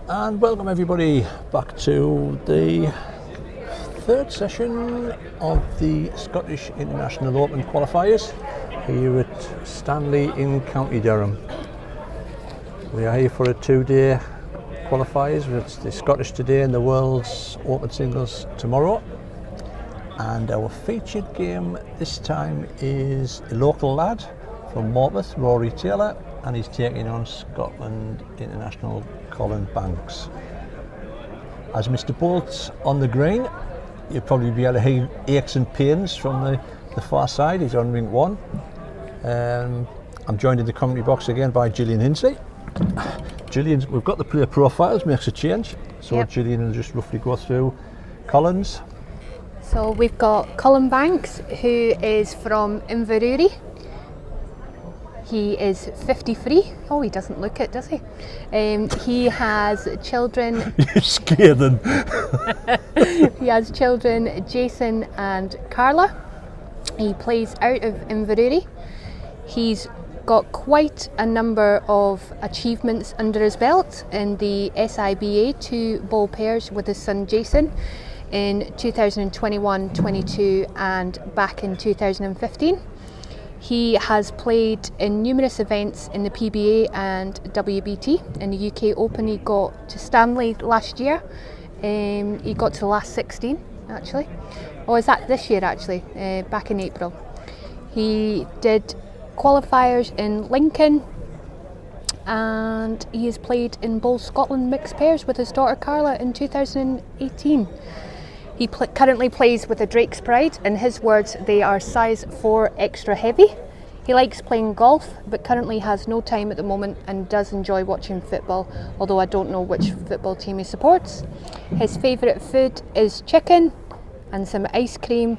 And welcome everybody back to the third session of the Scottish International Open Qualifiers here at Stanley in County Durham. We are here for a two-day qualifiers. It's the Scottish today and the World's Open Singles tomorrow. And our featured game this time is a local lad from Morpeth, Rory Taylor, and he's taking on Scotland international Colin Banks. As Mr. Bolt's on the green, you'll probably be able to hear aches and pains from the far side. He's on ring one. I'm joined in the commentary box again by Gillian Hinsley. Gillian, we've got the player profiles, makes a change. So yep. Gillian will just roughly go through Colin's. So we've got Colin Banks, who is from Inverurie. He is 53. Oh, he doesn't look it, does he? He has children. You're scathing. He has children, Jason and Carla. He plays out of Inverurie. He's got quite a number of achievements under his belt in the SIBA 2 ball pairs with his son Jason in 2021-22 and back in 2015. He has played in numerous events in the PBA and WBT. In the UK Open he got to Stanley last year. He got to the last 16 actually. Or is that this year actually, back in April. He did qualifiers in Lincoln and he has played in Bowl Scotland mixed pairs with his daughter Carla in 2018. He currently plays with the Drake's Pride. In his words, they are size 4 extra heavy. He likes playing golf, but currently has no time at the moment and does enjoy watching football, although I don't know which football team he supports. His favourite food is chicken and some ice cream,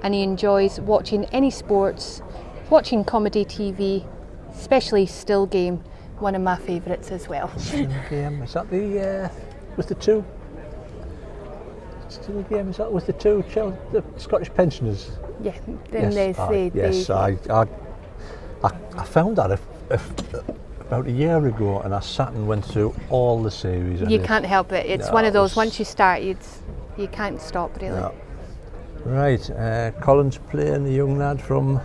and he enjoys watching any sports, watching comedy TV, especially Still Game, one of my favourites as well. Still Game, is that the with the two? Still Game, is that with the two the Scottish pensioners? Yeah, then yes, I found that about a year ago, and I sat and went through all the series. You can't help it. It's one of those. Once you start, you can't stop really. No. Right, Colin's playing the young lad from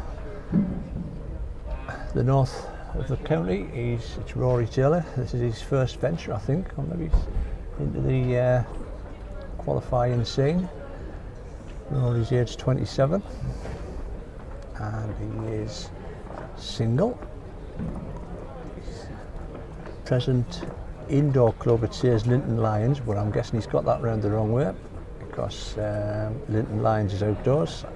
the north of the county. It's Rory Taylor. This is his first venture, I think, or maybe into the qualifying scene. Rory's age 27 and he is single. His present indoor club, it says Linton Lions, but I'm guessing he's got that round the wrong way because Linton Lions is outdoors,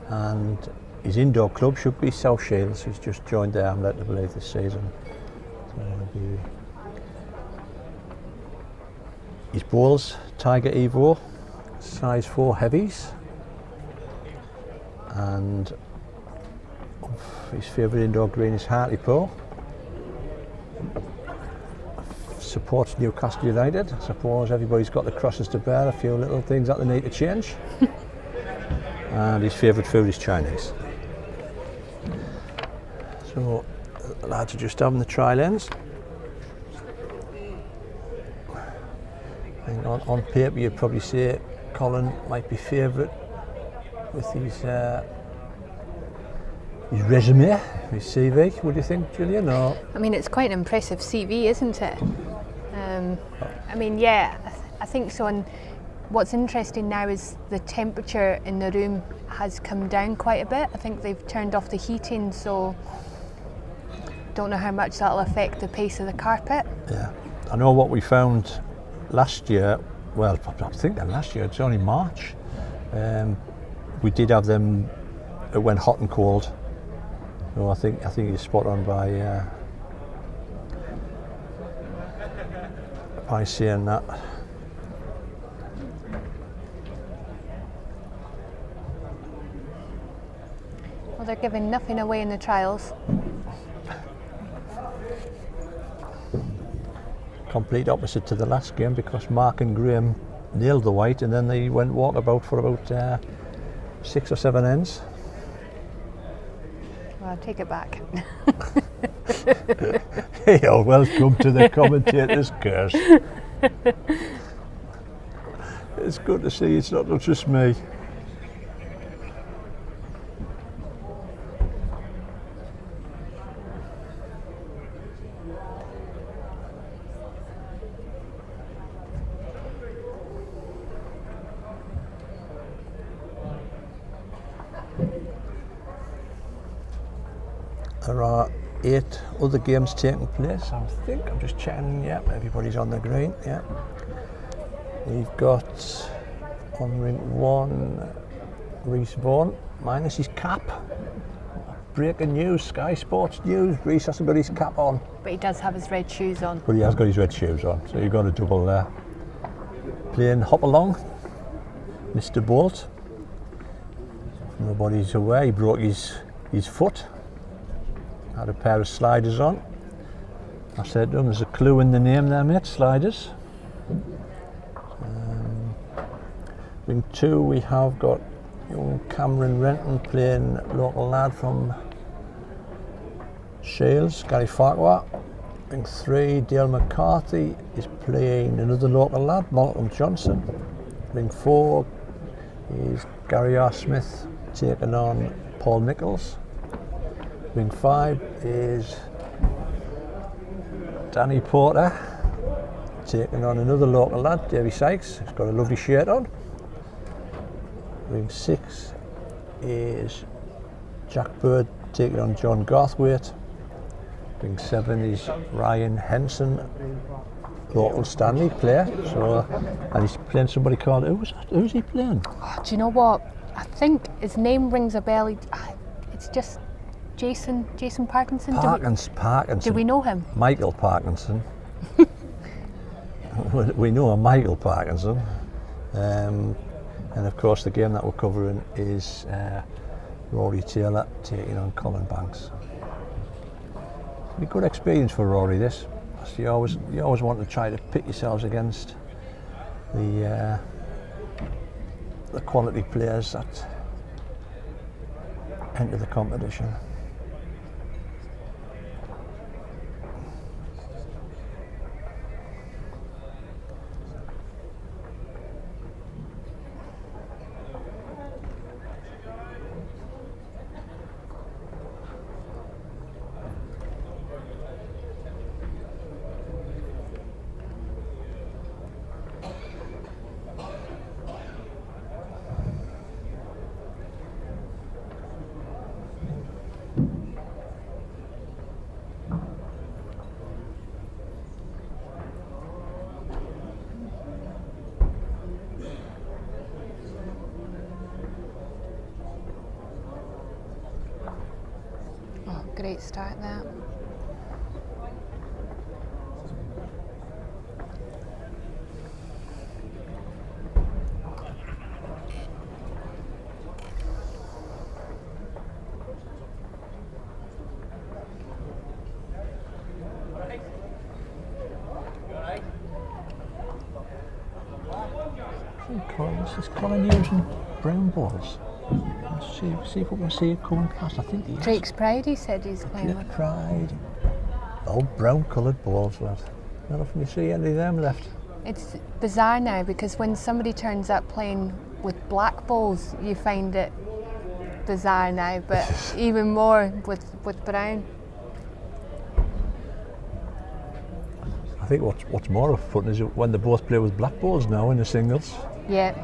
and his indoor club should be South Shields, who's just joined there, I'm led to believe, this season. So his balls, Tiger Evo, size 4 heavies, and his favourite indoor green is Hartlepool. Supports Newcastle United. I suppose everybody's got the crosses to bear, a few little things that they need to change. And his favourite food is Chinese. So the lads are just having the trial ends. On paper you'd probably say Colin might be favourite with his resume, his CV. Would you think, Gillian? Or? I mean, it's quite an impressive CV, isn't it? I mean, yeah, I think so. And what's interesting now is the temperature in the room has come down quite a bit. I think they've turned off the heating, so don't know how much that'll affect the pace of the carpet. Yeah, I know what we found last year. Well, I'm thinking last year, it's only March. We did have them, it went hot and cold. So I think he's spot on by saying that. Well, they're giving nothing away in the trials. Complete opposite to the last game, because Mark and Graham nailed the white and then they went walkabout for about 6 or 7 ends. Well, I'll take it back. Hey, welcome to the commentator's curse. It's good to see it's not just me. There are 8 other games taking place. I think I'm just checking. Yeah, everybody's on the green. Yeah, we've got on ring 1 Rhys Vaughan minus his cap. Breaking news, Sky Sports News. Rhys hasn't got his cap on, But he does have his red shoes on. but he has got his red shoes on, so you've got a double there. Playing hop along, Mr. Bolt. Nobody's aware. He broke his foot. Had a pair of sliders on. I said to him, there's a clue in the name there, mate, sliders. Ring 2, we have got young Cameron Renton playing local lad from Shales, Gary Farquhar. Ring 3, Dale McCarthy is playing another local lad, Malcolm Johnson. Ring 4 is Gary R. Smith taking on Paul Nichols. Ring 5 is Danny Porter taking on another local lad, Davy Sykes. He's got a lovely shirt on. Ring 6 is Jack Bird taking on John Garthwaite. Ring 7 is Ryan Henson, local Stanley player. So, and he's playing somebody called, who's he playing? Oh, do you know what? I think his name rings a bell. It's just Jason Parkinson. Parkinson. Do we know him? Michael Parkinson. We know a Michael Parkinson. And of course the game that we're covering is Rory Taylor taking on Colin Banks. It'll be a good experience for Rory this. You always want to try to pit yourselves against the quality players that enter the competition. Great start there. Is Colin using brown balls? See if we can see it coming past. I think he is. Drake's Pride, he said he's playing with. Pride. Oh, brown coloured balls, lad. Not often you see any of them left. It's bizarre now because when somebody turns up playing with black balls, you find it bizarre now, but even more with brown. I think what's more fun is when they both play with black balls now in the singles. Yeah.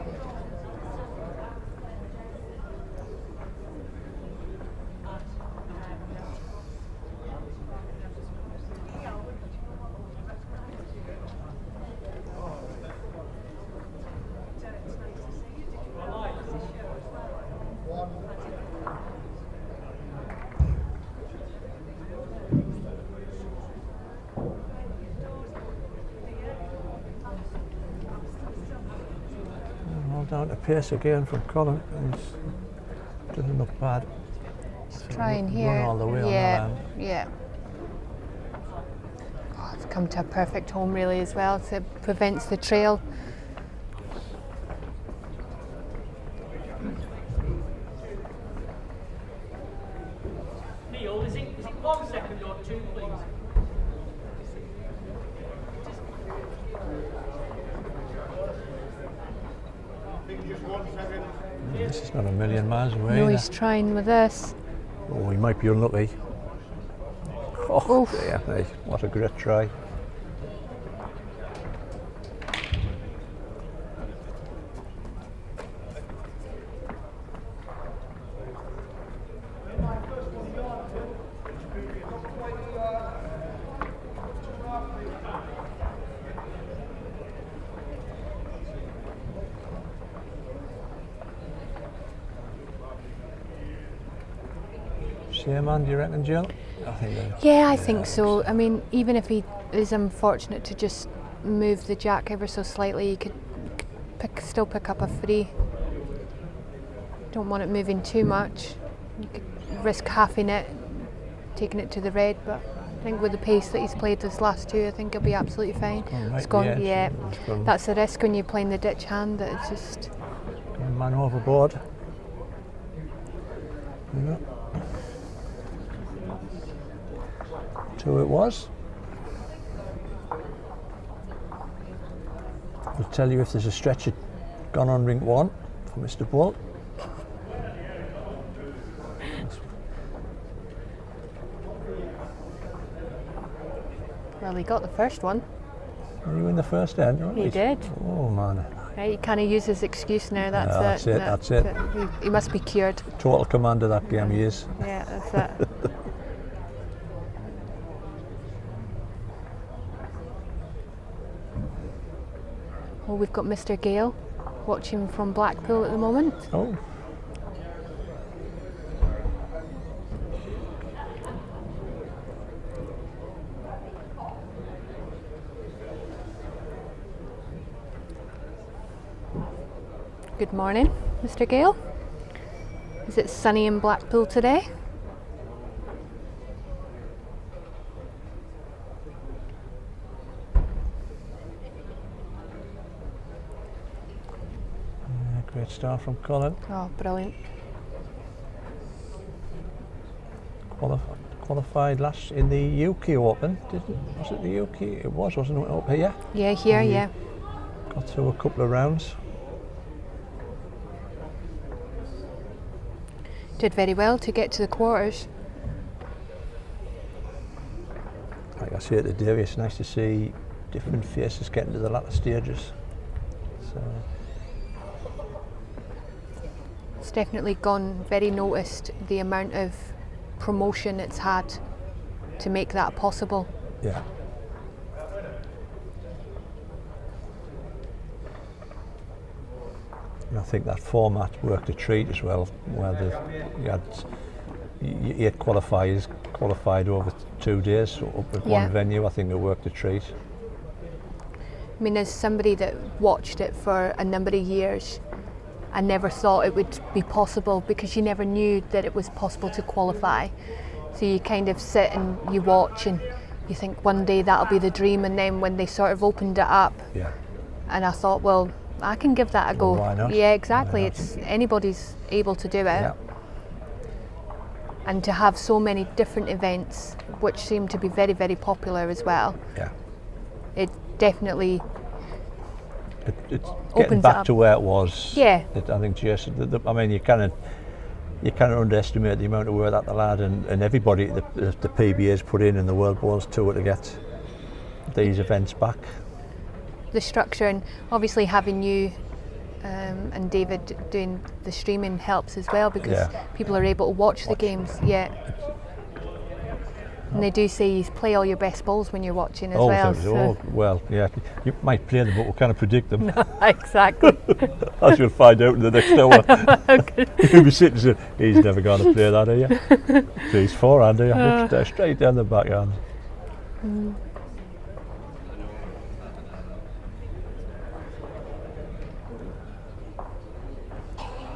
Down to pace again from Colin. Doesn't look bad. Just trying here. Run all the way yeah, on that end. yeah. Oh, it's come to a perfect home really as well. So it prevents the trail. Neil, is it 1 second or 2, please? This is not a million miles away. No, either. he's trying with this. Oh, he might be unlucky. Oh, Oof. dear me. What a great try. Same man, do you reckon, Jill? I think so. I mean, even if he is unfortunate to just move the jack ever so slightly, you could still pick up a free. Don't want it moving too much. You could risk halving it, taking it to the red, but I think with the pace that he's played this last two, I think he'll be absolutely fine. It's gone, yeah. That's the risk when you're playing the ditch hand, that it's just... Man overboard. Yeah. Two it was. I'll tell you if there's a stretch gone on rink one for Mr. Bull. Well, he got the first one. Were you in the first end? Right? He did. Oh man. Right, he kind of used his excuse now, That's it. He must be cured. Total command of that game he is. Yeah, that's it. Oh, we've got Mr. Gale watching from Blackpool at the moment. Oh. Good morning, Mr. Gale. Is it sunny in Blackpool today? Great start from Colin. Oh, brilliant. Qualified last in the UK Open, was it the UK? It was, wasn't it, up here? Yeah, here, yeah. Got through a couple of rounds. Did very well to get to the quarters. Like I say today, it's nice to see different faces getting to the latter stages. So. It's definitely gone very noticed, the amount of promotion it's had to make that possible. Yeah. And I think that format worked a treat as well, where you had 8 qualifiers qualified over 2 days, so up at one venue. I think it worked a treat. I mean, as somebody that watched it for a number of years, I never thought it would be possible, because you never knew that it was possible to qualify. So you kind of sit and you watch and you think one day that'll be the dream, and then when they sort of opened it up, and I thought, well, I can give that a go. Why not? Yeah, exactly. It's anybody's able to do it. Yeah. And to have so many different events, which seem to be very, very popular as well. Yeah. It definitely It's opens getting back up to where it was. Yeah. I think Jason, I mean, you cannot underestimate the amount of work that the lad and everybody the PBA's put in the World Bowls Tour to get these events back. the structure, and obviously having you and David doing the streaming helps as well, because people are able to watch the games. Yeah. And they do say you play all your best balls when you're watching as well. So. Well, yeah, you might play them, but we can't predict them. Exactly. As you'll find out in the next hour. You'll be sitting saying, he's never going to play that, are you? So he's forehand, are you? Straight down the backhand.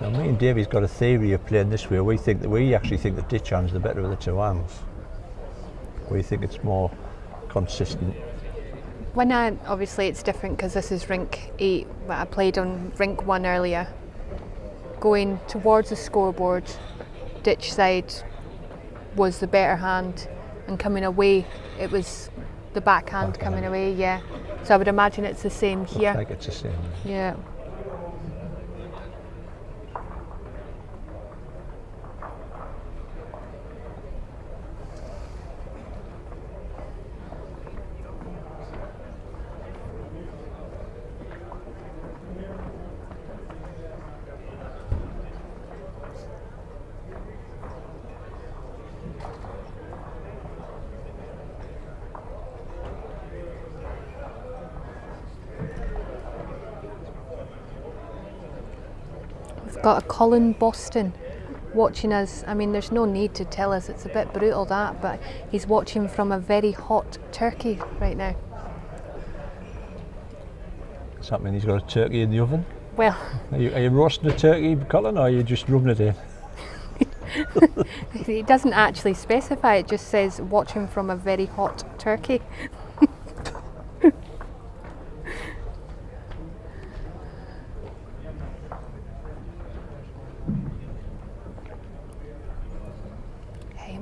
Now, me and Davey's got a theory of playing this way. We actually think the ditch hand's the better of the two hands. We think it's more consistent. Obviously it's different because this is rink 8, but I played on rink 1 earlier. Going towards the scoreboard, ditch side was the better hand, and coming away, it was the backhand coming away, yeah. So I would imagine it's the same here. Looks like it's the same. Yeah. got a Colin Boston watching us. I mean, there's no need to tell us, it's a bit brutal that, but he's watching from a very hot Turkey right now. Does that mean he's got a turkey in the oven? Well, are you roasting a turkey, Colin, or are you just rubbing it in? it doesn't actually specify, it just says watching from a very hot Turkey.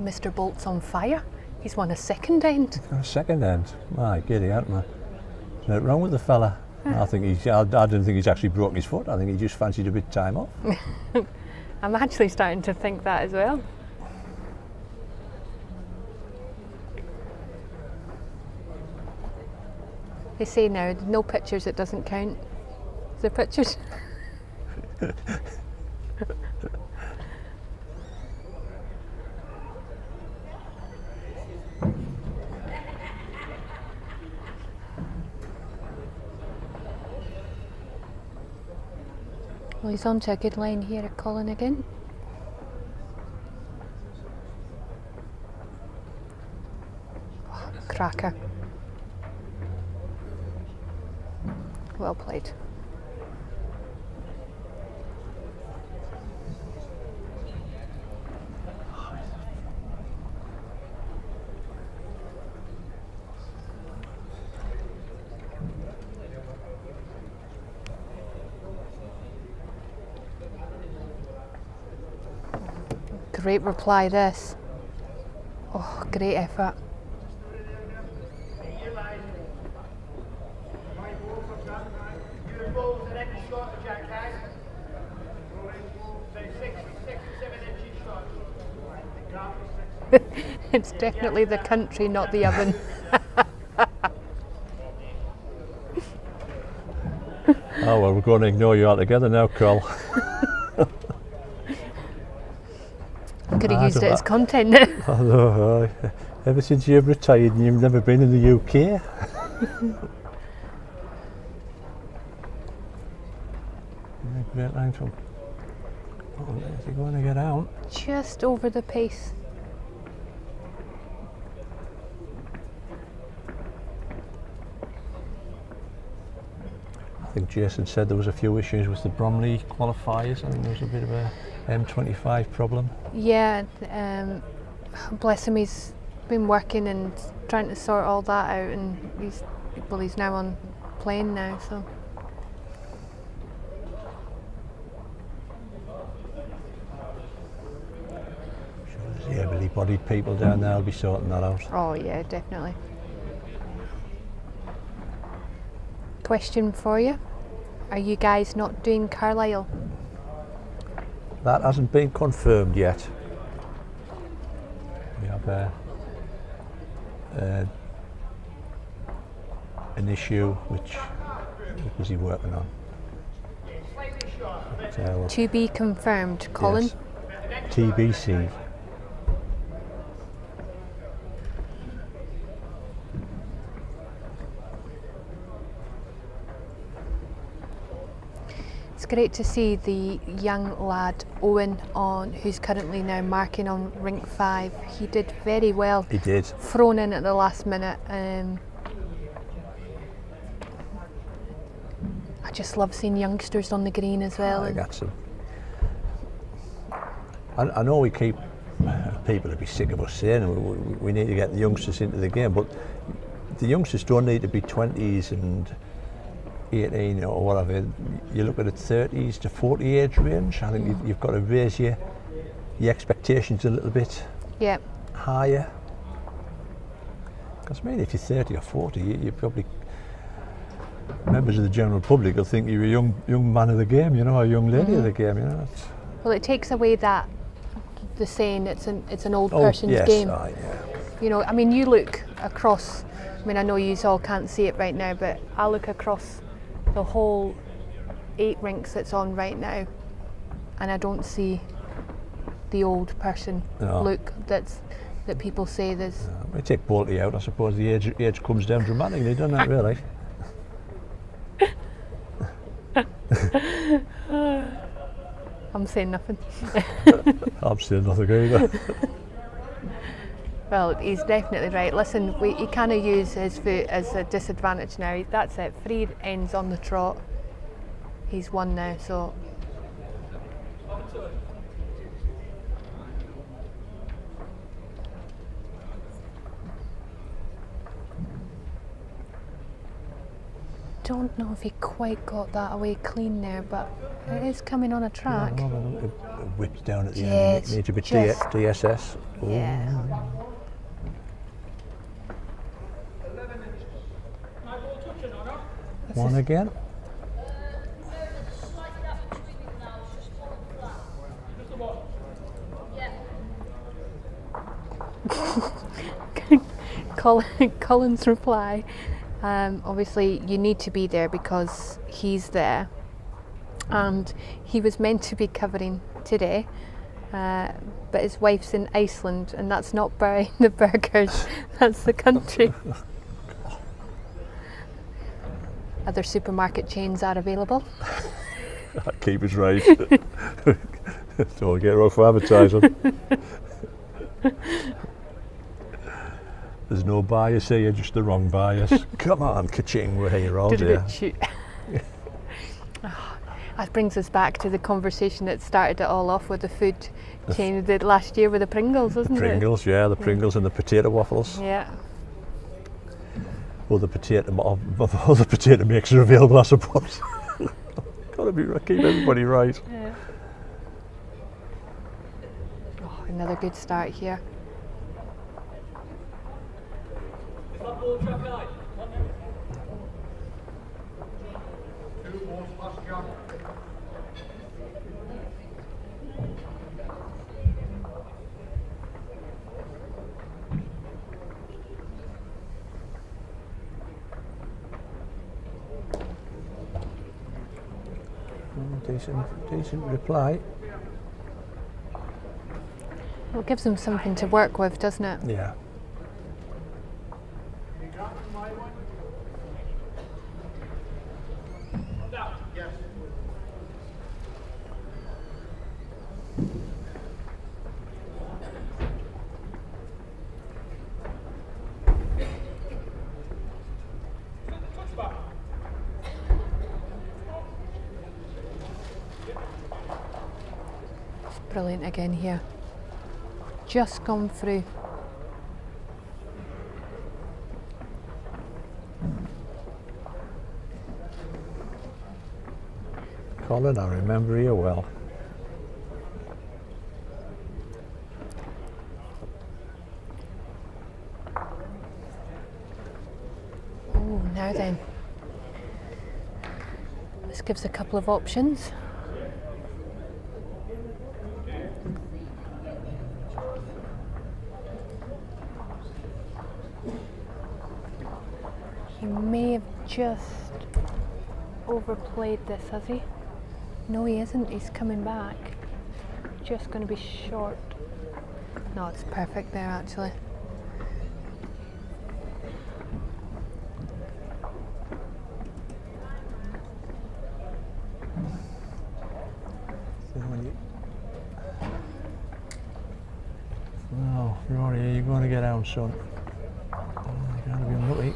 Mr. Bolt's on fire. He's won a second end. A second end? My giddy, aren't I? There's nothing wrong with the fella. I don't think he's actually broken his foot. I think he just fancied a bit of time off. I'm actually starting to think that as well. They say now, no pictures, it doesn't count. Is there pictures? Well, he's on to a good line here at Colin again. Oh, cracker. Well played. Great reply this. Oh, great effort. It's definitely the country, not the oven. Oh well, we're going to ignore you altogether now, Col. Could have used it as content. I know, ever since you've retired and you've never been in the UK. Great line from. Oh, is he going to get out? Just over the pace. I think Jason said there was a few issues with the Bromley qualifiers. I think there was a bit of a M25 problem. Yeah, bless him, he's been working and trying to sort all that out, and he's now on plane now, so. Sure, there's heavily-bodied people down there. I'll be sorting that out. Oh yeah, definitely. Question for you: are you guys not doing Carlisle? That hasn't been confirmed yet. We have an issue which we're busy working on. But, to be confirmed, Colin. Yes. TBC. It's great to see the young lad Owen who's currently now marking on rink 5. He did very well. He did. Thrown in at the last minute. I just love seeing youngsters on the green as well. I got some. I know we keep people to be sick of us saying we need to get the youngsters into the game, but the youngsters don't need to be 20s and 18 or whatever. You look at the 30s to 40 age range. I think you've got to raise your expectations a little bit higher. Because I mean, if you're 30 or 40, you probably, members of the general public will think you're a young man of the game, you know, a young lady of the game, you know. Well, it takes away the saying it's an old person's game. Aye, yeah. You know, I mean, you look across. I mean, I know you all can't see it right now, but I look across the whole 8 rinks that's on right now, and I don't see the old person look that people say there's. We take Bolty out, I suppose the age comes down dramatically, doesn't it, really? I'm saying nothing. I'm saying nothing either. Well, he's definitely right. Listen, he can't use his foot as a disadvantage now. That's it. 3 ends on the trot. He's won now, so. Don't know if he quite got that away clean there, but it is coming on a track. It whips down at the end. Yes, It needs a bit just- DSS. Ooh. Yeah. One again. Colin's reply, obviously you need to be there because he's there, and he was meant to be covering today, but his wife's in Iceland, and that's not buying the burgers, that's the country. Other supermarket chains are available. Keep us right. Don't get her off for advertising. There's no bias here, just the wrong bias. Come on, ka-ching, we're here all day. That brings us back to the conversation that started it all off with the food chain did last year with the Pringles, wasn't it? Pringles, yeah, the Pringles and the potato waffles. Yeah. Other potato mix are available, I suppose. Gotta keep everybody right. Yeah. Oh, another good start here. Decent reply. Well, it gives them something to work with, doesn't it? Yeah. Brilliant again here. Just gone through. Colin, I remember you well. Oh, now then. This gives a couple of options. He may have just overplayed this, has he? No, he isn't. He's coming back. Just going to be short. No, it's perfect there, actually. No, Rory, you're going to get out, son. You're going to be unlucky.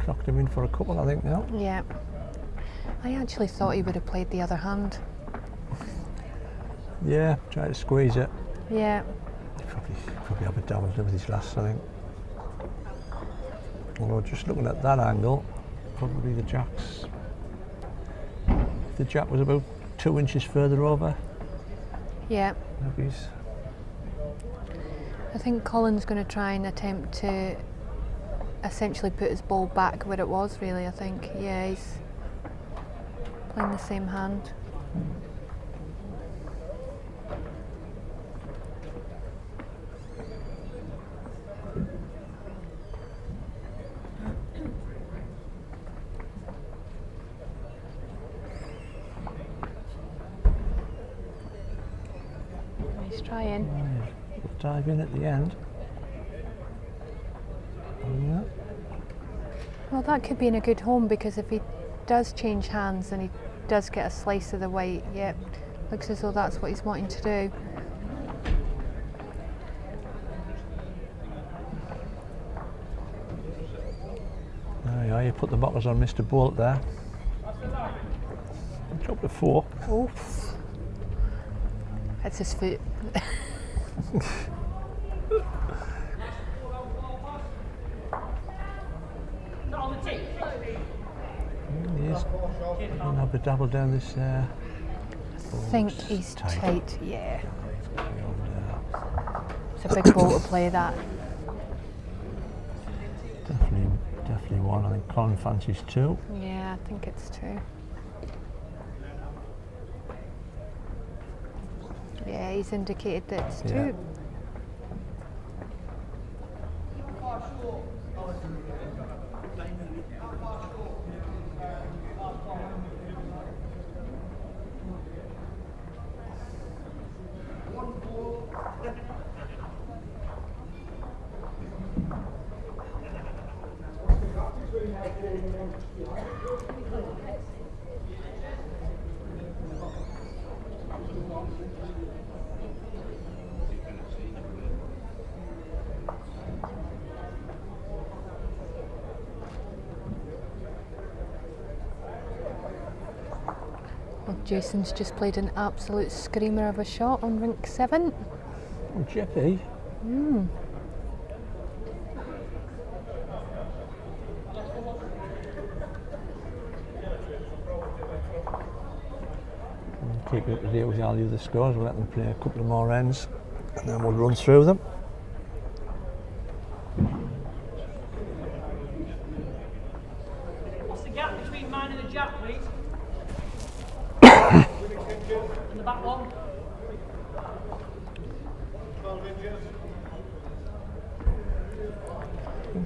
Clocked him in for a couple, I think, now. Yeah. I actually thought he would have played the other hand. Yeah, try to squeeze it. Yeah. Probably have a damage with his last, I think. Although just looking at that angle, probably the jack's. If the jack was about 2 inches further over. Yeah. Maybe he's. I think Colin's going to try and attempt to essentially put his ball back where it was, really, I think. Yeah, he's playing the same hand. He's trying. Dive in at the end. Yeah. Well, that could be in a good home, because if he does change hands and he does get a slice of the white, yep, Looks as though that's what he's wanting to do. There you are, you put the bottles on Mr. Bolt there. Drop to 4. Oof. That's his foot. He is going to have a dabble down this. I think he's tight. Yeah. It's a big ball to play that. Definitely one. I think Colin fancies 2. Yeah, I think it's 2. Yeah, he's indicated that it's 2. Yeah. Well, Jason's just played an absolute screamer of a shot on rink 7. Oh, Jeppy. Keep up to date with all the other scores. We'll let them play a couple of more ends and then we'll run through them. What's the gap between mine and the jack, please? And the back one? 12 inches.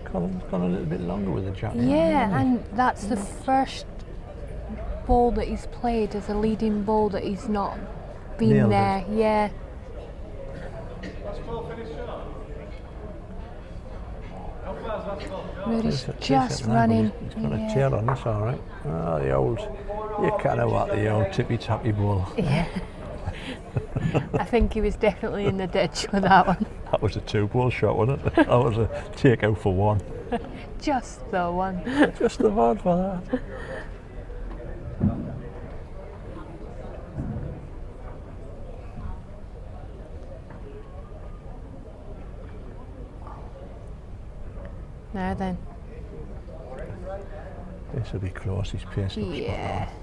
Colin's gone a little bit longer with the jack. Yeah, and that's the first ball that he's played as a leading ball that he's not been Nailed there. it. Yeah. Rory's just running. He's got a tail on this, all right. Oh, the old, you kind of what the old tippy-tappy ball. Yeah. I think he was definitely in the ditch with that one. That was a 2-ball shot, wasn't it? That was a take out for 1. Just the one. Just the one for that. Now then. This will be close, his pace looks Yeah. spot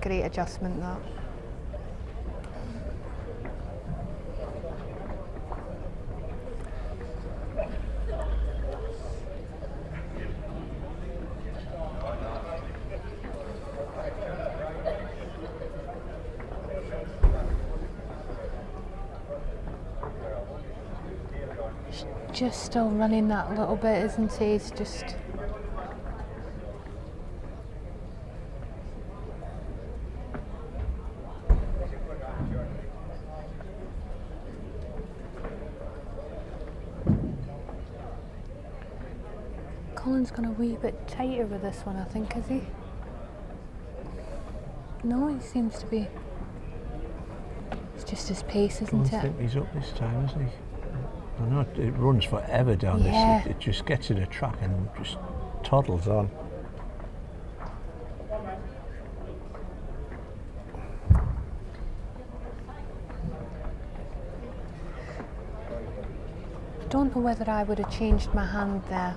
Great adjustment that. Just still running that little bit, isn't he? He's just. Colin's gone a wee bit tighter with this one, I think, is he? No, he seems to be. It's just his pace, I isn't don't it? think he's up this time, is he? I know it runs forever down Yeah. this. It just gets in a track and just toddles on. Don't know whether I would have changed my hand there.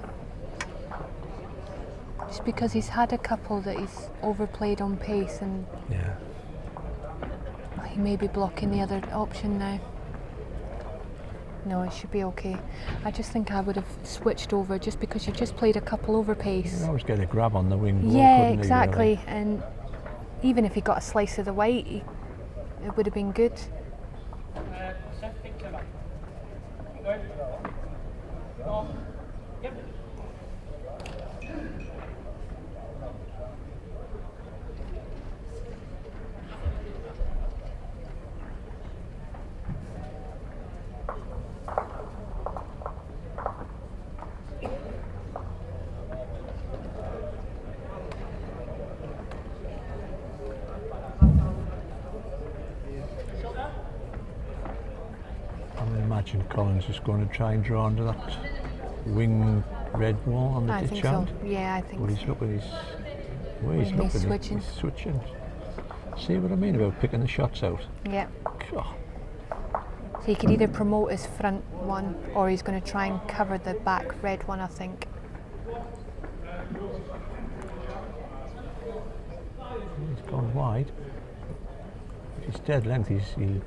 Just because he's had a couple that he's overplayed on pace and Yeah. he may be blocking the other option now. No, it should be okay. I just think I would have switched over just because you just played a couple over You pace. always get a grab on the wing ball, Yeah, couldn't you, exactly. really? And even if he got a slice of the white, it would have been good. I imagine Colin's just going to try and draw under that wing red wall on the I ditch think so. hand. Yeah, I think But so. he's looking, he's He's looking, switching. he's switching. See what I mean about picking the shots out? Yeah. God. So he could either promote his front one or he's going to try and cover the back red one, I think. He's gone wide. If he's dead length, he'll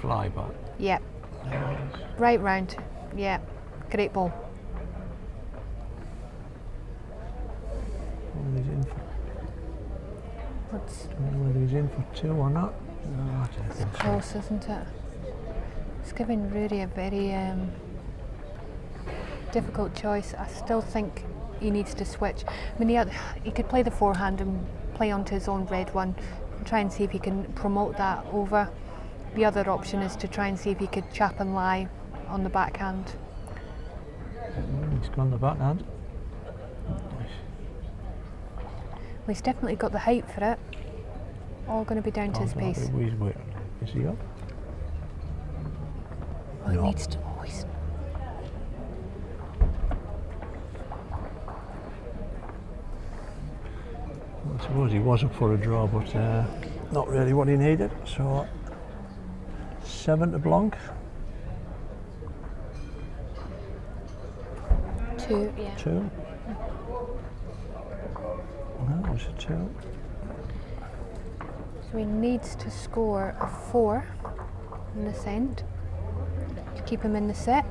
fly back. Yeah. Right round. Yeah. Great ball. Whether he's in for, Let's, don't know whether he's in for two or not. No, I don't think so. close, isn't it? It's giving Rory a very difficult choice. I still think he needs to switch. I mean, he could play the forehand and play onto his own red one and try and see if he can promote that over. The other option is to try and see if he could chap and lie on the backhand. He's gone the backhand. Well, he's definitely got the height for it. All going to be down to his pace. He's waiting. Is he up? Well, No. he needs to always. I suppose he was up for a draw, but not really what he needed. So 7 to blank. 2, yeah. 2. No, it was a 2. So he needs to score a 4 in this end to keep him in the set.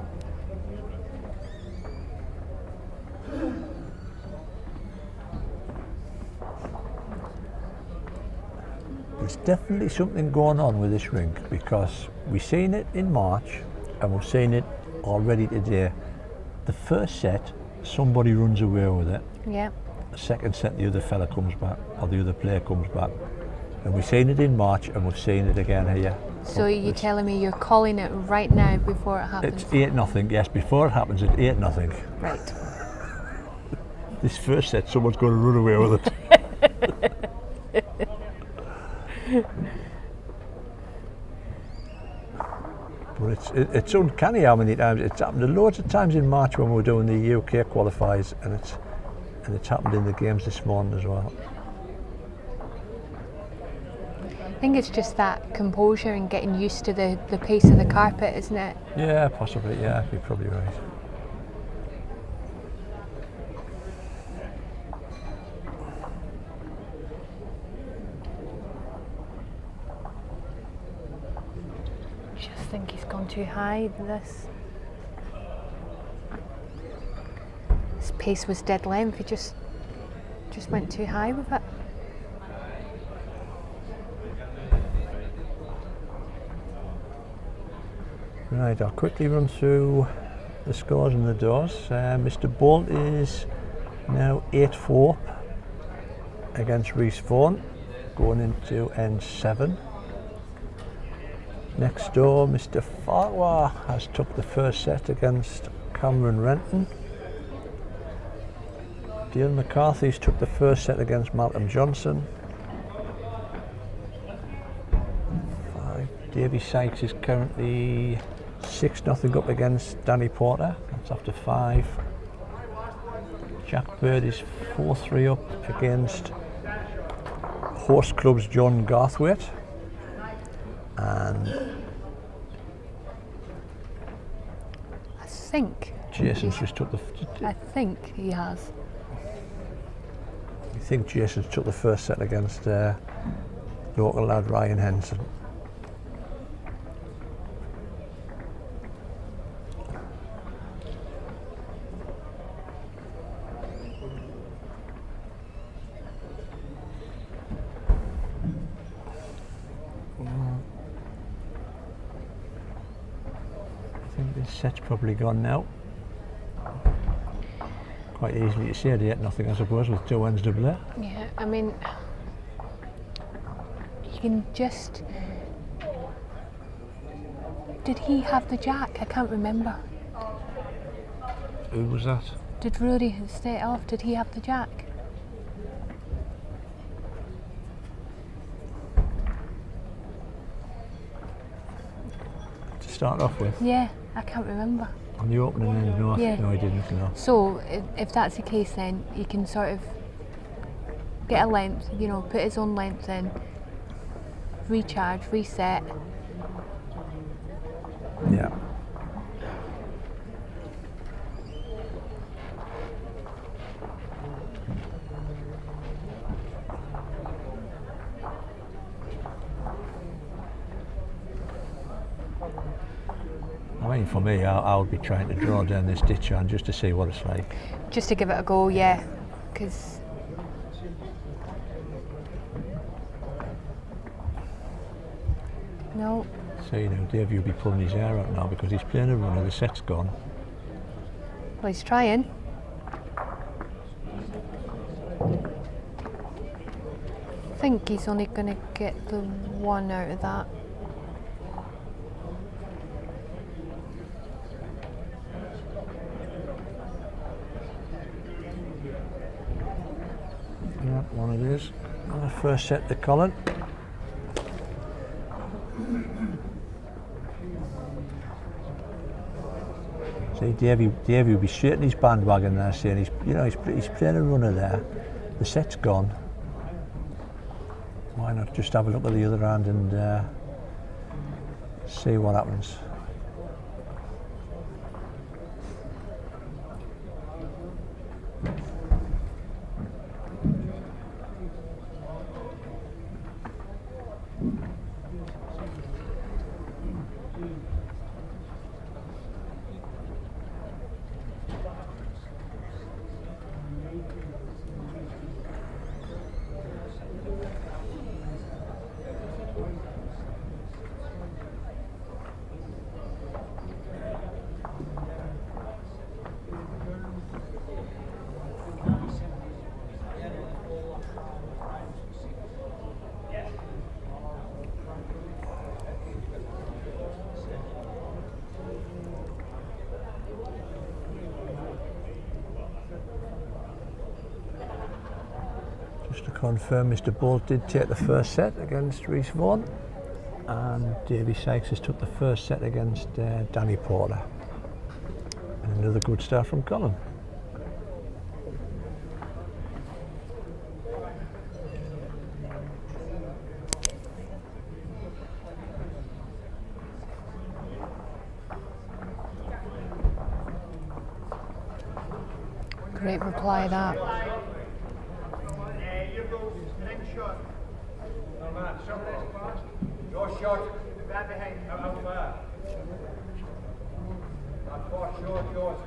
There's definitely something going on with this rink because we've seen it in March and we've seen it already today. The first set, somebody runs away with it. Yeah. The second set, the other fella comes back or the other player comes back. And we've seen it in March and we've seen it again here. So you're telling me you're calling it right now before it happens? It's 8-0, yes, before it happens it's 8-0. Right. This first set, someone's going to run away with it. But it's uncanny how many times it's happened. Loads of times in March when we were doing the UK qualifiers, and it's happened in the games this morning as well. I think it's just that composure and getting used to the pace of the carpet, isn't it? Yeah, possibly. Yeah, you're probably right. Just think he's gone too high with this. His pace was dead length. He just went too high with it. Right, I'll quickly run through the scores and the doors. Mr. Bolt is now 8-4 against Rhys Vaughan, going into N7. Next door, Mr. Farquhar has took the first set against Cameron Renton. Dale McCarthy's took the first set against Malcolm Johnson. Davy Sykes is currently 6-0 up against Danny Porter. That's after 5. Jack Bird is 4-3 up against Horse Club's John Garthwaite. And I think. Jason's just took the. I think he has. I think Jason's took the first set against local lad Ryan Henson. I think this set's probably gone now. Quite easily to say 8-0, I suppose, with 2 ends double A. Yeah, I mean, you can just. Did he have the jack? I can't remember. Who was that? Did Rory stay it off? Did he have the jack? start off with? Yeah, I can't remember. On the opening end, no, Yeah. no, he didn't. No. So if that's the case, then he can sort of get a length, you know, put his own length in, recharge, reset. Yeah. I mean, for me, I would be trying to draw down this ditch on just to see what it's like. Just to give it a go, yeah, because no. So, you know, Dave, you'll be pulling his hair out now because he's playing a runner, the set's gone. Well, he's trying. I think he's only going to get the one out of that. Yeah, one it is. And the first set to Colin. See, Dave will be straight in his bandwagon there, saying he's playing a runner there. The set's gone. Why not just have a look at the other hand and see what happens? Just to confirm, Mr. Bolt did take the first set against Rhys Vaughan, and Davy Sykes has took the first set against Danny Porter. And another good start from Colin. Great reply, that. Your shot, right behind, out there. That far short, yours.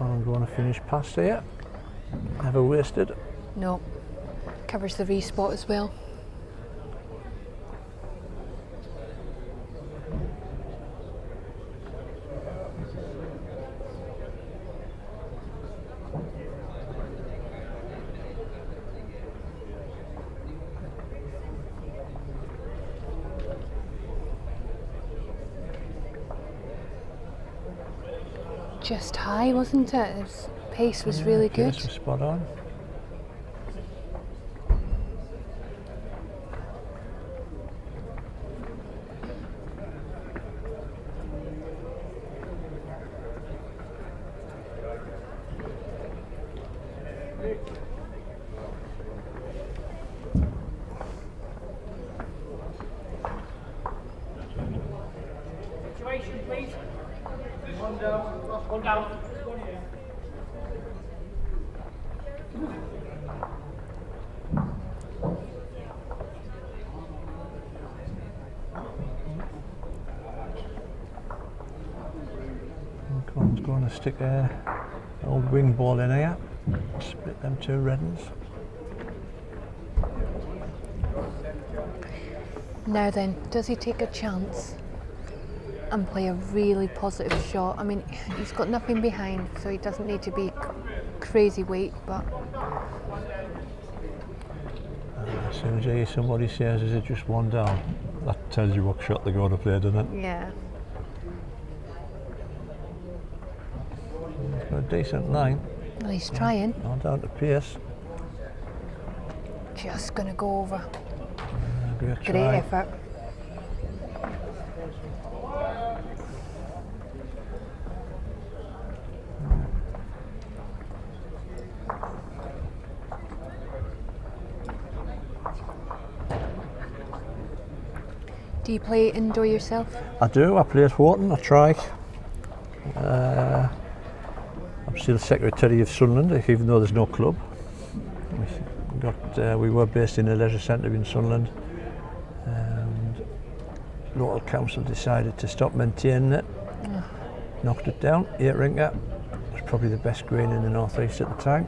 I'm going to finish past here. Never wasted. No. Covers the re-spot as well. Just high, wasn't it? His pace was really good. Pace was spot on. Situation, please. One down. One down. Colin's going to stick an old wing ball in here. Split them two red uns. Now then, does he take a chance and play a really positive shot? I mean, he's got nothing behind, so he doesn't need to be crazy weight, but As soon as I hear somebody says, is it just one down? That tells you what shot they're going to play, doesn't it? yeah. It's got a decent line. Well, he's trying. On down to pace. Just gonna go over. Great Great try. effort. Do you play indoor yourself? I do. I play at Horton. I try. I'm still secretary of Sunderland, even though there's no club. We were based in a leisure centre in Sunderland, and local council decided to stop maintaining it. Knocked it down. 8 rinker. It was probably the best green in the North East at the time.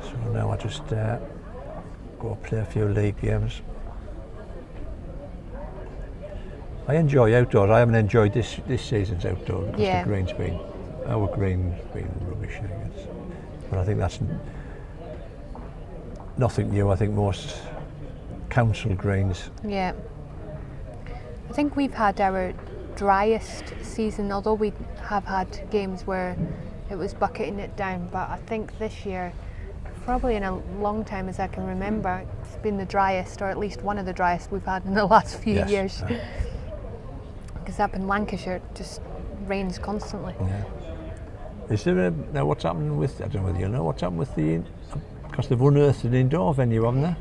So now I just go play a few league games. I enjoy outdoors. I haven't enjoyed this season's outdoor because Yeah. our green's been rubbish, I guess. But I think that's nothing new. I think most council greens. Yeah. I think we've had our driest season, although we have had games where it was bucketing it down, but I think this year, probably in a long time as I can remember, it's been the driest, or at least one of the driest we've had in the last few Yes, years. yeah. Because up in Lancashire it just rains constantly. Yeah. Is there now what's happening with, I don't know whether you know what's happened with because they've unearthed an indoor venue, haven't they?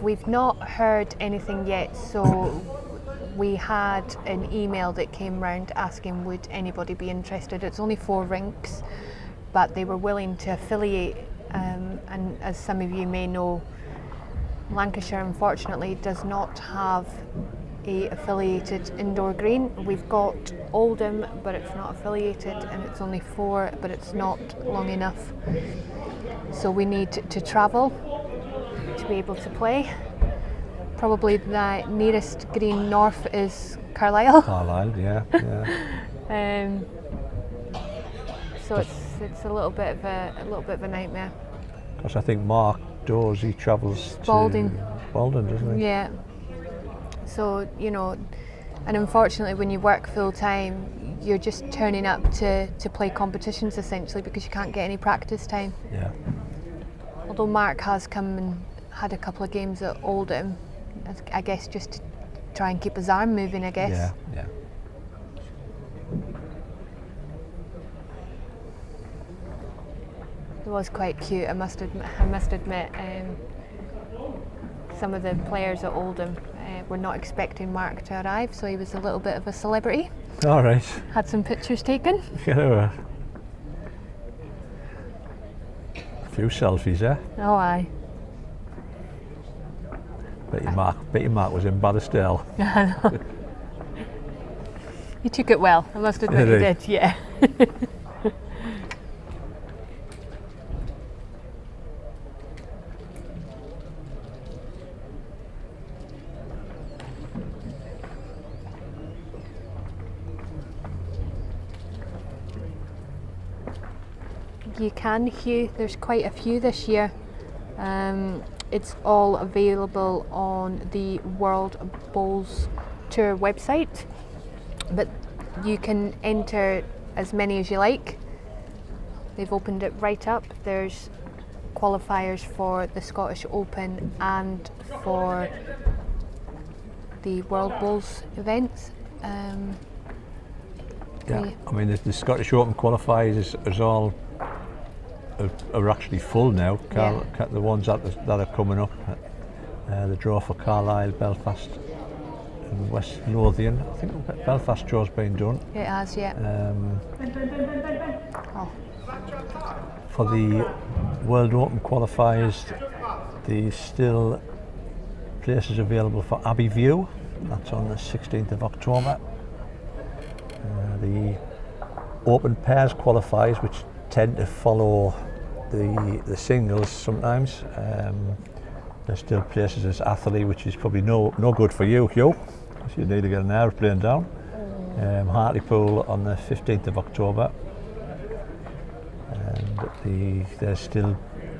We've not heard anything yet, so we had an email that came round asking would anybody be interested. It's only 4 rinks, but they were willing to affiliate, and as some of you may know, Lancashire unfortunately does not have a affiliated indoor green. We've got Oldham, but it's not affiliated, and it's only 4, but it's not long enough. So we need to travel to be able to play. Probably the nearest green north is Carlisle. Carlisle, yeah. So it's a little bit of a nightmare. Because I think Mark Dawes, he travels Spalding. to Spalding, doesn't he? Yeah. So, you know, and unfortunately when you work full time, you're just turning up to play competitions essentially because you can't get any practice time. Yeah. Although Mark has come and had a couple of games at Oldham, I guess just to try and keep his arm moving, I guess. Yeah. It was quite cute, I must admit. Some of the players at Oldham were not expecting Mark to arrive, so he was a little bit of a celebrity. All right. Had some pictures taken. A few selfies, eh? Oh aye. Bet your Mark was in Baddestelle. He took it well, I must admit he did, yeah. You can, Hugh. There's quite a few this year. It's all available on the World Bowls Tour website, but you can enter as many as you like. They've opened it right up. There's qualifiers for the Scottish Open and for the World Bowls events. Yeah, I mean the Scottish Open qualifiers is all are actually full now. The ones that are coming up, the draw for Carlisle, Belfast, and West Lothian. I think Belfast draw's been done. It has, yeah. For the World Open qualifiers, there's still places available for Abbey View. That's on the 16th of October. The Open Pairs qualifiers, which tend to follow the singles sometimes. There's still places as Atherley, which is probably no good for you, Hugh, because you need to get an aeroplane down. Hartlepool on the 15th of October. And there's still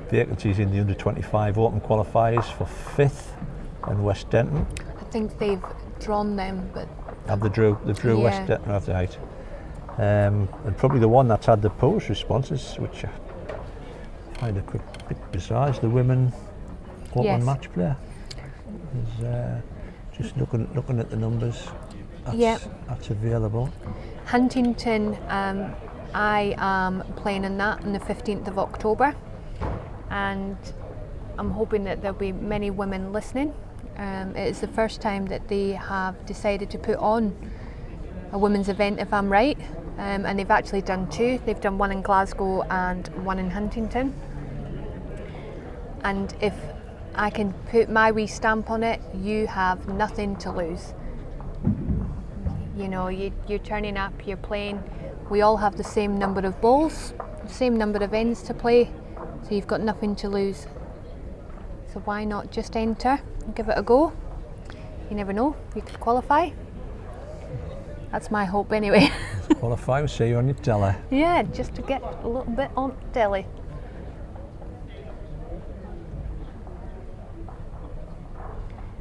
vacancies in the under 25 Open qualifiers for 5th and West Denton. I think they've drawn them, but They drew West Denton off the height. And probably the one that's had the post responses, which I find a bit bizarre, is the women Open match player. Just looking at the numbers, that's available. Huntington, I am playing in that on the 15th of October, and I'm hoping that there'll be many women listening. It is the first time that they have decided to put on a women's event, if I'm right, and they've actually done two. They've done one in Glasgow and one in Huntington, and if I can put my wee stamp on it, you have nothing to lose. You know, you're turning up, you're playing. We all have the same number of balls, the same number of ends to play, so you've got nothing to lose. So why not just enter and give it a go? You never know, you could qualify. That's my hope anyway. Qualify, we'll see you on your telly. Yeah, just to get a little bit on telly.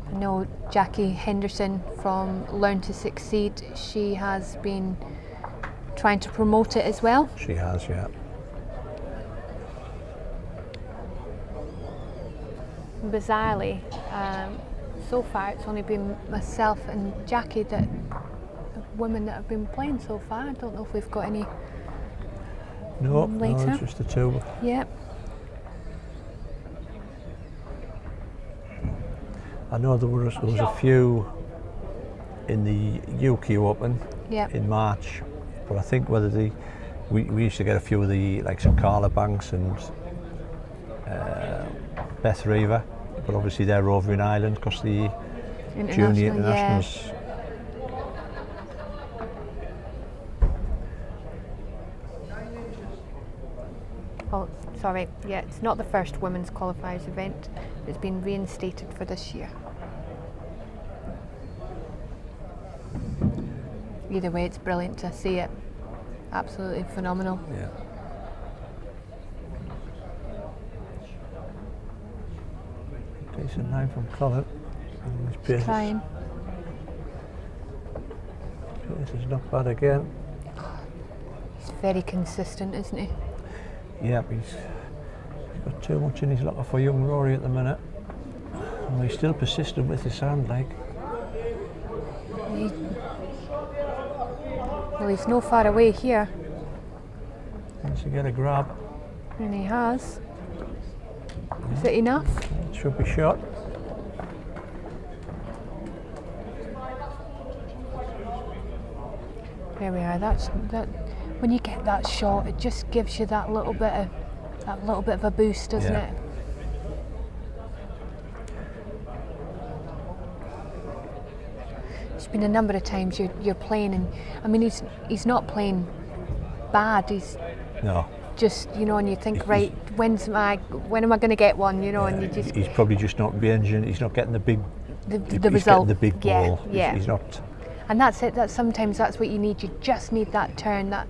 I know Jackie Henderson from Learn to Succeed, she has been trying to promote it as well. She has, yeah. Bizarrely, so far it's only been myself and Jackie, that women that have been playing so far. I don't know if we've got any later. No, it's just the two. Yep. I know there was a few in the UK Open in March, but I think whether we used to get a few of the likes of Carla Banks and Beth Reaver, but obviously they're over in Ireland because the junior internationals. Oh, sorry, it's not the first women's qualifiers event. It's been reinstated for this year. Either way, it's brilliant to see it. Absolutely phenomenal. Yeah. Decent name from Colin. He's trying. This is not bad again. He's very consistent, isn't he? Yeah, he's got too much in his locker for young Rory at the minute. And he's still persistent with his hand, like. Well, he's no far away here. Wants to get a grab. And he has. Is it enough? It should be shot. There we are. That. When you get that shot, it just gives you that little bit of a boost, doesn't it? There's been a number of times you're playing, and I mean he's not playing bad. He's just, you know, and you think, right, when am I going to get one, you know, and you just. He's probably just not ranging. He's not getting the big. The result. The big ball. Yeah. He's not. And that's it. Sometimes that's what you need. You just need that turn, that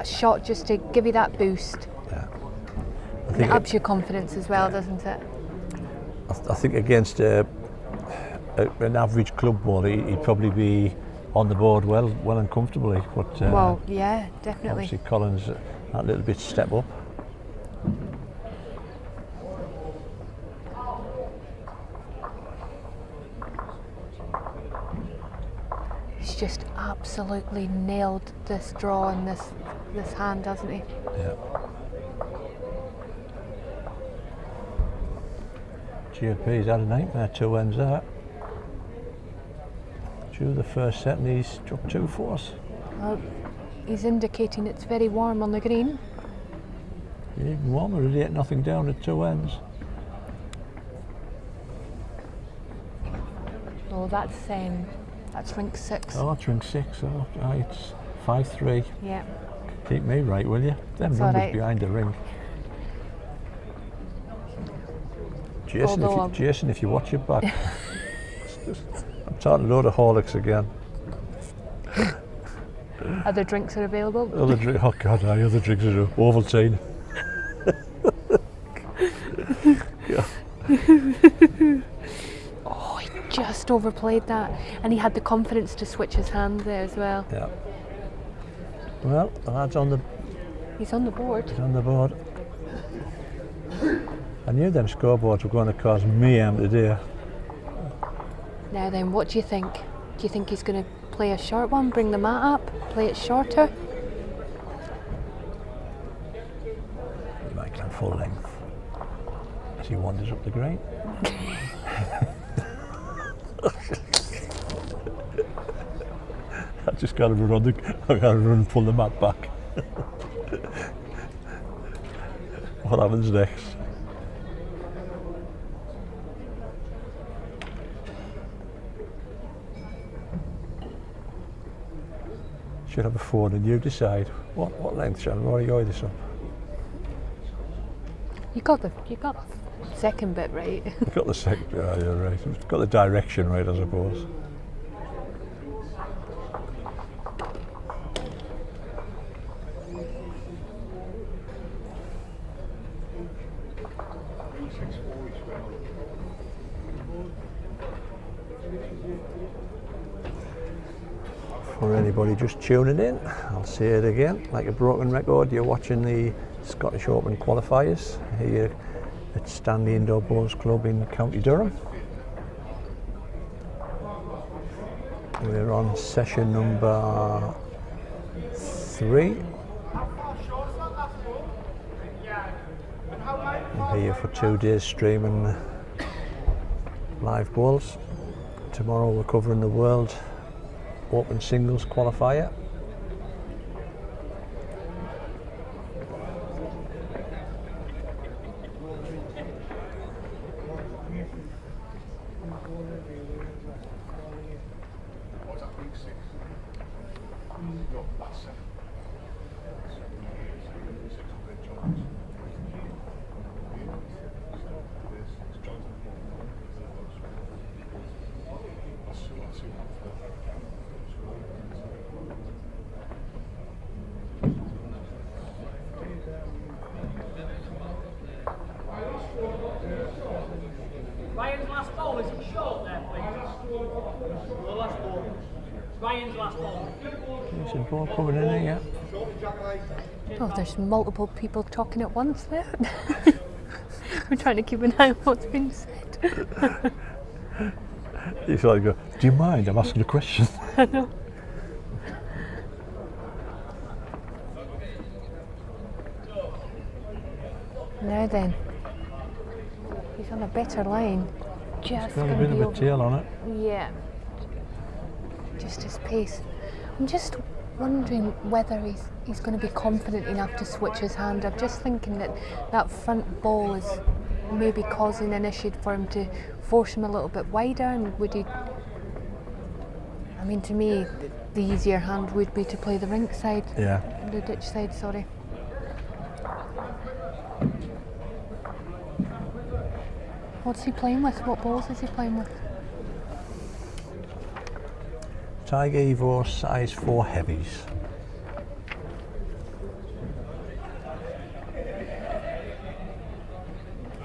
shot, just to give you that boost. Yeah. And it ups your confidence as well, doesn't it? I think against an average club bowler, he'd probably be on the board well and comfortably. But well, yeah, definitely. Obviously, Collins that little bit step up. He's just absolutely nailed this draw and this hand, hasn't he? Yeah. GP's had a nightmare, 2 ends there. Drew the first set and he's struck 2 fours. Well, he's indicating it's very warm on the green. Even warmer, he hit nothing down at 2 ends. Oh, that's rink 6. Oh, that's ring 6. Oh, right, it's 5-3. Yeah. Keep me right, will you? Them It's numbers alright. behind the ring. Jason, if you watch it back. I'm talking a load of holics again. Other drinks are available. Oh God, aye, other drinks are Ovaltine. Yeah. Oh, he just overplayed that, and he had the confidence to switch his hand there as well. Yeah. Well, the lad's on the He's on the board. board. I knew them scoreboards were going to cause mayhem today. Now then, what do you think? Do you think he's going to play a short one, bring the mat up, play it shorter? He might go full length as he wanders up the green. I just got to run and pull the mat back. What happens next? Should have a phone and you decide what length shall Rory eye this up. You got the second bit right. Got the second, yeah, you're right. Got the direction right, I suppose. For anybody just tuning in, I'll say it again, like a broken record, you're watching the Scottish Open qualifiers here at Stanley Indoor Bowls Club in County Durham. We're on session number 3. I'm here for 2 days streaming live bowls. Tomorrow we're covering the World Open Singles qualifier. Ryan's last ball, is it short there, please? The last ball. Ryan's last ball. Decent ball coming in here. Oh, there's multiple people talking at once there. We're trying to keep an eye on what's being said. You sort of go, do you mind? I'm asking a question. I know. Now then, he's on a better line. Just Got a going bit to be of a over. tail on it. Yeah. Just his pace. I'm just wondering whether he's going to be confident enough to switch his hand. I'm just thinking that front ball is maybe causing an issue for him to force him a little bit wider, and would he... I mean, to me, the easier hand would be to play the rink side. Yeah. The ditch side, sorry. What's he playing with? What balls is he playing with? Tiger Evo size 4 heavies.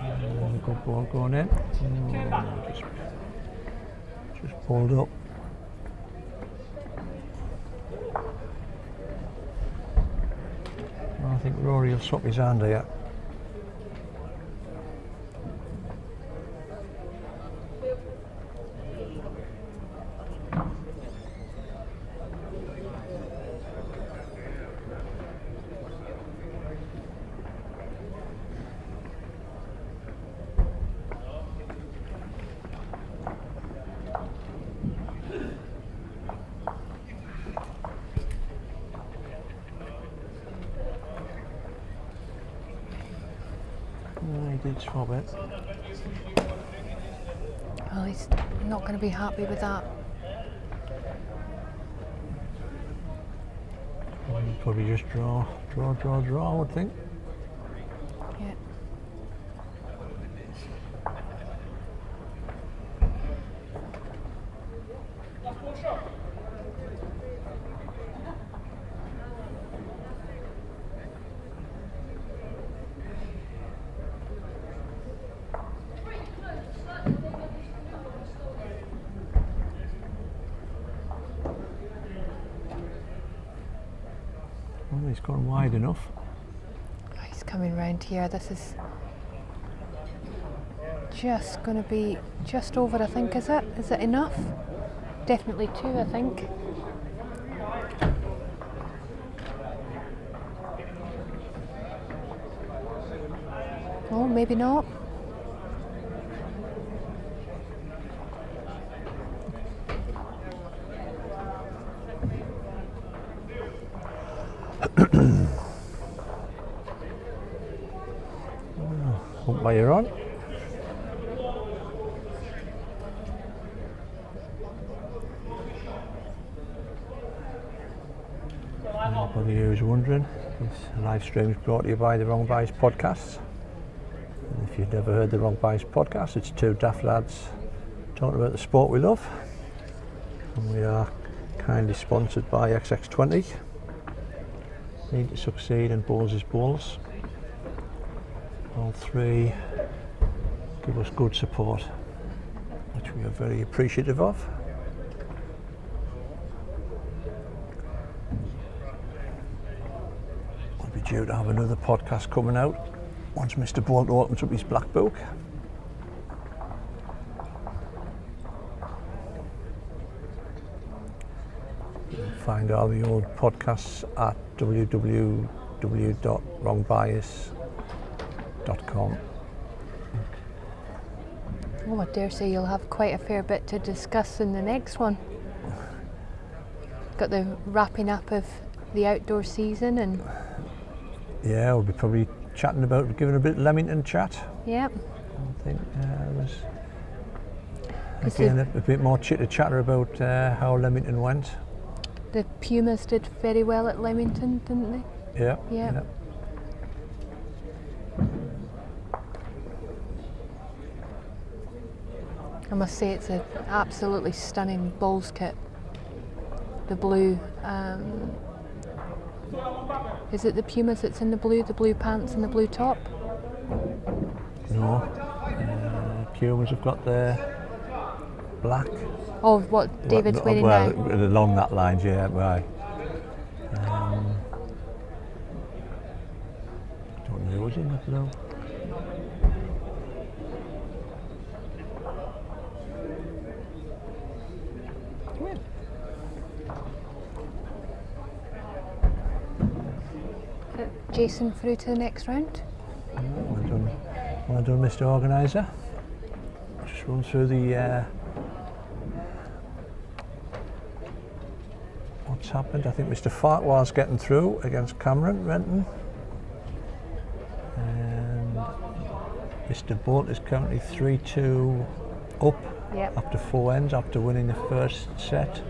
There's a good ball going in. Just pulled up. I think Rory will swap his hand here. did swap it. Well, he's not going to be happy with that. Probably just draw, I would think. Yeah. Well, he's gone wide enough. He's coming round here. This is just going to be just over, I think, is it? Is it enough? Definitely 2, I think. Oh, maybe not. Umpire on. Anybody who's wondering, this live stream is brought to you by the Wrong Bias Podcasts. And if you've never heard the Wrong Bias Podcast, it's 2 daft lads talking about the sport we love. And we are kindly sponsored by XX20. Need to succeed and balls is balls. All 3 give us good support, which we are very appreciative of. We'll be due to have another podcast coming out once Mr. Bolt opens up his black book. You can find all the old podcasts at www.wrongbias.com. Oh, I dare say you'll have quite a fair bit to discuss in the next one. Got the wrapping up of the outdoor season and... Yeah, we'll be probably chatting about, giving a bit of Leamington chat. Yep. I think there's again a bit more chitter-chatter about how Leamington went. The Pumas did very well at Leamington, didn't they? Yeah. Yeah. Yeah. I must say it's an absolutely stunning bowls kit. The blue, is it the Pumas that's in the blue pants and the blue top? No. Pumas have got the black. Oh, what David's wearing now? Well, along that line, yeah, right. Don't know who's in the blue. Jason through to the next round. Well done, Mr. Organiser. Just run through the what's happened. I think Mr. Farquhar's getting through against Cameron Renton, and Mr. Bolt is currently 3-2 up. Yep. After 4 ends, after winning the first set.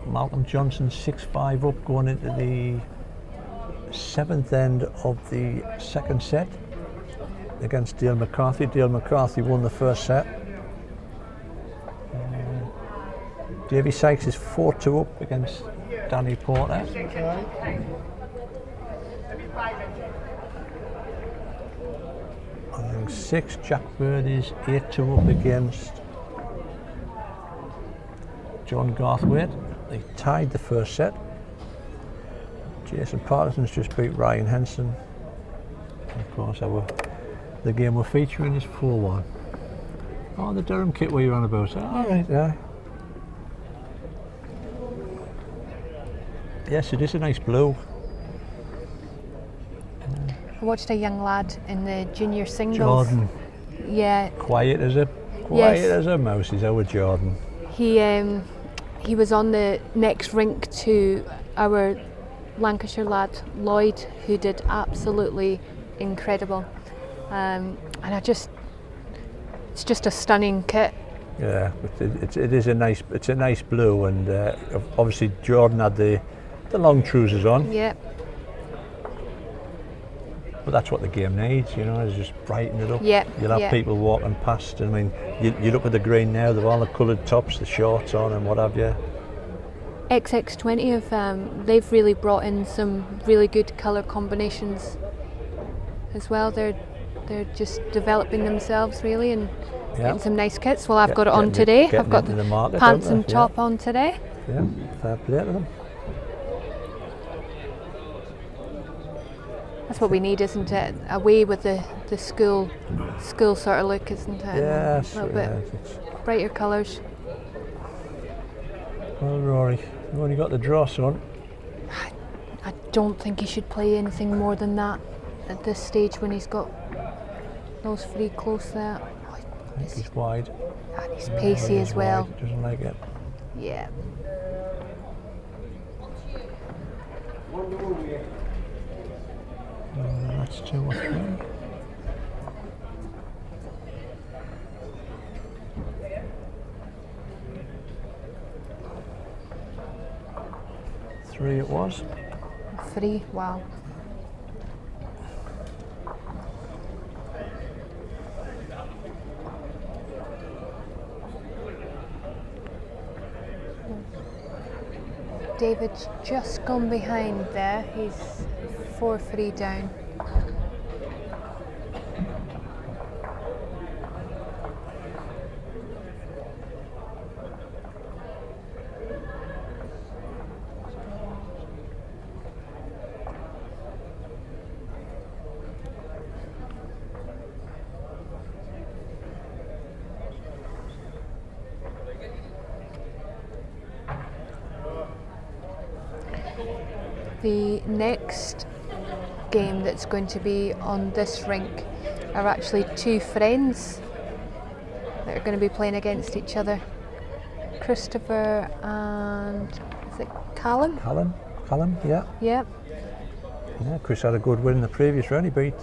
Malcolm Johnson 6-5 up going into the 7th end of the second set against Dale McCarthy. Dale McCarthy won the first set. Davy Sykes is 4-2 up against Danny Porter. And then 6, Jack Bird is 8-2 up against John Garthwaite. They tied the first set. Jason Patterson's just beat Ryan Henson. And of course, the game we're featuring is 4-1. Oh, the Durham kit were you on about? All right, yeah. Yes, it is a nice blue. I watched a young lad in the junior singles. Jordan. Yeah. Quiet as a mouse is our Jordan. He was on the next rink to our Lancashire lad, Lloyd, who did absolutely incredible. And it's just a stunning kit. Yeah, it is a nice blue, and obviously Jordan had the long trousers on. Yeah. But that's what the game needs, is just brighten it up. Yeah. You'll have people walking past. I mean, you look at the green now, they've all the coloured tops, the shorts on and what have you. XX20 they've really brought in some really good colour combinations as well. They're just developing themselves really and getting some nice kits. Well, I've got it on today. I've got the market, pants and top on today. Yeah, fair play to them. That's what we need, isn't it? Away with the school sort of look, isn't it? Yes, a little bit brighter colours. Well, Rory, you've only got the dross on. I don't think he should play anything more than that at this stage when he's got those three close there. I think he's wide. And he's pacey as well. Wide. Doesn't like it. Yeah. That's 2 or 3. Three it was. 3, wow. David's just gone behind there. He's 4-3 down. The next game that's going to be on this rink are actually two friends that are going to be playing against each other. Christopher and is it Callum? Callum, yeah. Yeah. Yeah, Chris had a good win in the previous round. He beat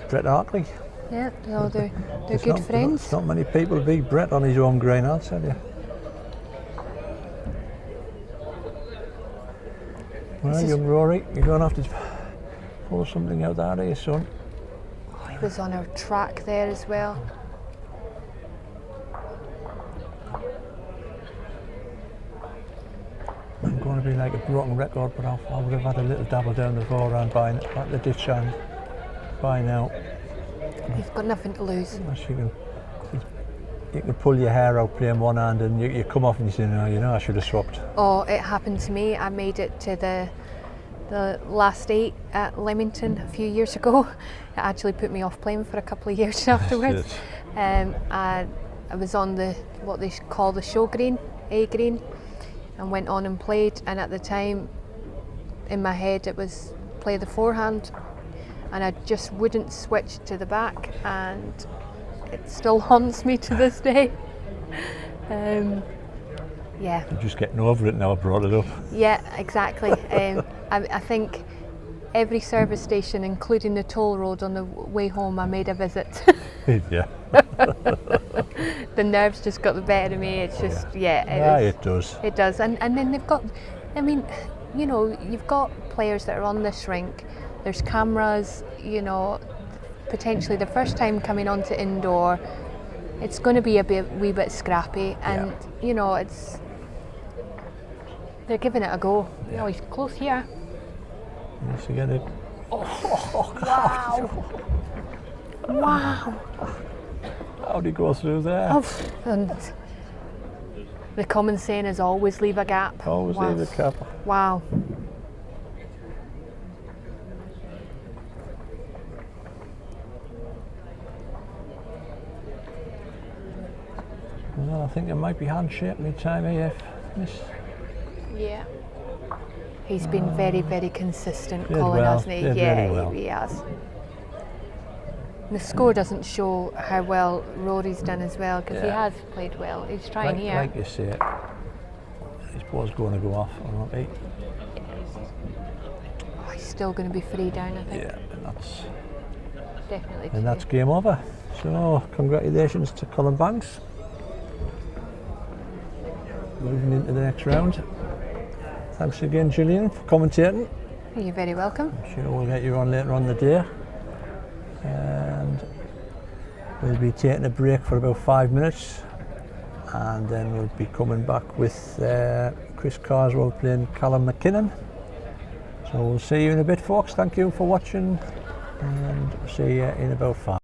Brett Hartley. Yeah, no, they're good friends. Not many people beat Brett on his own green, I'll tell you. Well, young Rory, you're going to have to pull something out there, are you, son? Oh, he was on our track there as well. I'm going to be like a broken record, but I would have had a little dabble down the forehand by the ditch hand by now. You've got nothing to lose. You can pull your hair out playing one hand and you come off and you say, no, I should have swapped. Oh, it happened to me. I made it to the last 8 at Leamington a few years ago. It actually put me off playing for a couple of years afterwards. I was on what they call the show green, A green, and went on and played. And at the time, in my head, it was play the forehand, and I just wouldn't switch to the back, and it still haunts me to this day. Yeah. I'm just getting over it now I brought it up. Yeah, exactly. I think every service station, including the toll road on the way home, I made a visit. Yeah. The nerves just got the better of me. It's just, it does. It does. And then they've got, you've got players that are on this rink. There's cameras, potentially the first time coming onto indoor, it's going to be a wee bit scrappy, and they're giving it a go. Yeah. He's close here. Yes, you get it. Oh, wow! Wow! How'd he go through there? And the common saying is always leave a gap. Always leave a gap. Wow. Well, I think it might be handshake me time here, miss. Yeah. He's been very, very consistent, Colin, well, hasn't he? very well. He has. The score doesn't show how well Rory's done as well, because he has played well. He's trying here. Like you say, his ball's going to go off, unlucky. Oh, he's still going to be 3 down, I think. Yeah, and that's Definitely. And that's game over. So congratulations to Colin Banks. Moving into the next round. Thanks again, Gillian, for commentating. You're very welcome. I'm sure we'll get you on later on in the day. And we'll be taking a break for about 5 minutes, and then we'll be coming back with Chris Carswell playing Callum McKinnon. So we'll see you in a bit, folks. Thank you for watching, and see you in about 5.